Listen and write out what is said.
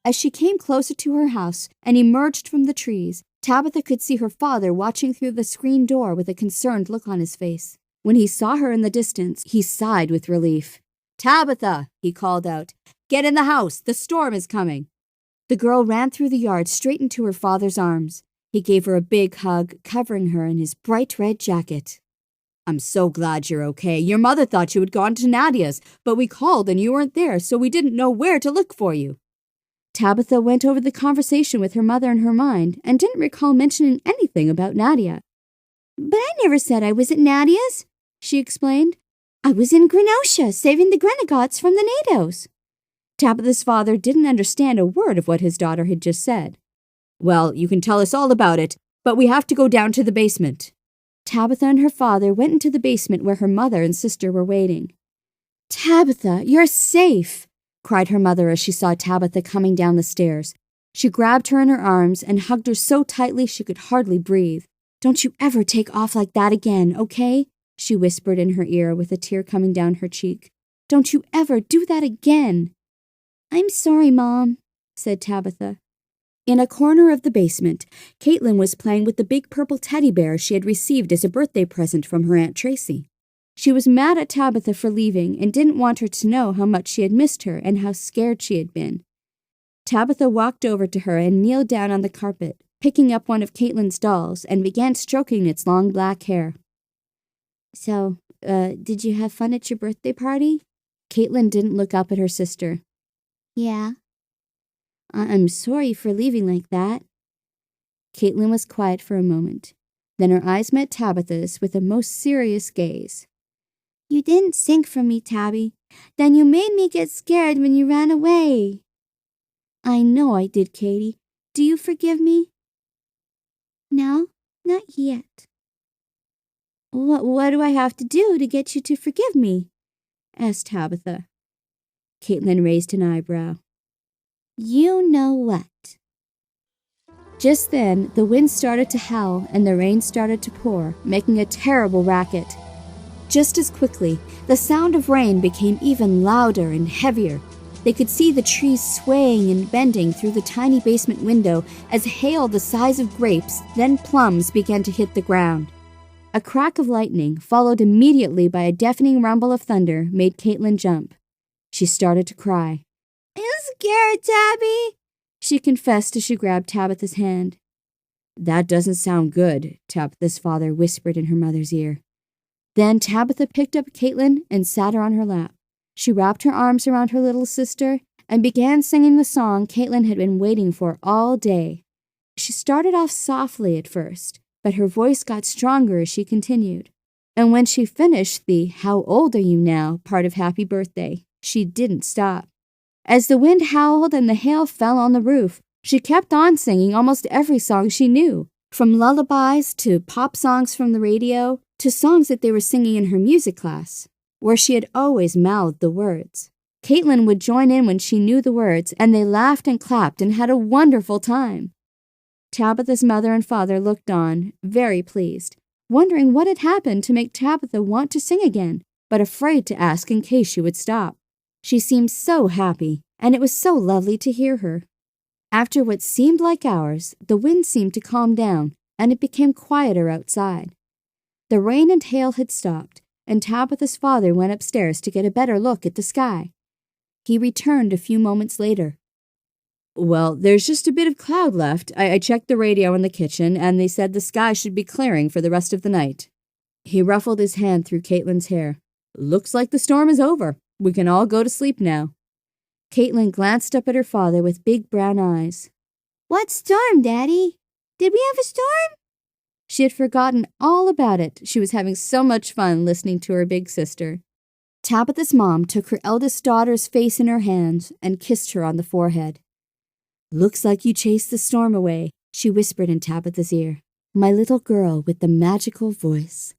As she came closer to her house and emerged from the trees, Tabitha could see her father watching through the screen door with a concerned look on his face. When he saw her in the distance, he sighed with relief. "Tabitha," he called out, "get in the house. The storm is coming." The girl ran through the yard straight into her father's arms. He gave her a big hug, covering her in his bright red jacket. "I'm so glad you're okay. Your mother thought you had gone to Nadia's, but we called and you weren't there, so we didn't know where to look for you." Tabitha went over the conversation with her mother in her mind and didn't recall mentioning anything about Nadia. "But I never said I was at Nadia's," she explained. "I was in Grenosha, saving the Grenagots from the NATOs." Tabitha's father didn't understand a word of what his daughter had just said. "Well, you can tell us all about it, but we have to go down to the basement." Tabitha and her father went into the basement where her mother and sister were waiting. "Tabitha, you're safe!" cried her mother as she saw Tabitha coming down the stairs. She grabbed her in her arms and hugged her so tightly she could hardly breathe. "Don't you ever take off like that again, okay?" she whispered in her ear with a tear coming down her cheek. "Don't you ever do that again." "I'm sorry, Mom," said Tabitha. In a corner of the basement, Caitlin was playing with the big purple teddy bear she had received as a birthday present from her Aunt Tracy. She was mad at Tabitha for leaving and didn't want her to know how much she had missed her and how scared she had been. Tabitha walked over to her and kneeled down on the carpet, picking up one of Caitlin's dolls and began stroking its long black hair. "So, did you have fun at your birthday party?" Caitlin didn't look up at her sister. "Yeah." "I'm sorry for leaving like that." Caitlin was quiet for a moment. Then her eyes met Tabitha's with a most serious gaze. "You didn't sing for me, Tabby. Then you made me get scared when you ran away." "I know I did, Katie. Do you forgive me?" "No, not yet." What do I have to do to get you to forgive me?" asked Tabitha. Caitlin raised an eyebrow. "You know what?" Just then, the wind started to howl and the rain started to pour, making a terrible racket. Just as quickly, the sound of rain became even louder and heavier. They could see the trees swaying and bending through the tiny basement window as hail the size of grapes, then plums, began to hit the ground. A crack of lightning, followed immediately by a deafening rumble of thunder, made Caitlin jump. She started to cry. "I'm scared, Tabby," she confessed as she grabbed Tabitha's hand. "That doesn't sound good," Tabitha's father whispered in her mother's ear. Then Tabitha picked up Caitlin and sat her on her lap. She wrapped her arms around her little sister and began singing the song Caitlin had been waiting for all day. She started off softly at first, but her voice got stronger as she continued. And when she finished the "How old are you now?" part of Happy Birthday, she didn't stop. As the wind howled and the hail fell on the roof, she kept on singing almost every song she knew, from lullabies to pop songs from the radio to songs that they were singing in her music class, where she had always mouthed the words. Caitlin would join in when she knew the words, and they laughed and clapped and had a wonderful time. Tabitha's mother and father looked on, very pleased, wondering what had happened to make Tabitha want to sing again, but afraid to ask in case she would stop. She seemed so happy, and it was so lovely to hear her. After what seemed like hours, the wind seemed to calm down, and it became quieter outside. The rain and hail had stopped, and Tabitha's father went upstairs to get a better look at the sky. He returned a few moments later. "Well, there's just a bit of cloud left. I checked the radio in the kitchen, and they said the sky should be clearing for the rest of the night." He ruffled his hand through Caitlin's hair. "Looks like the storm is over. We can all go to sleep now." Caitlin glanced up at her father with big brown eyes. "What storm, Daddy? Did we have a storm?" She had forgotten all about it. She was having so much fun listening to her big sister. Tabitha's mom took her eldest daughter's face in her hands and kissed her on the forehead. "Looks like you chased the storm away," she whispered in Tabitha's ear. "My little girl with the magical voice."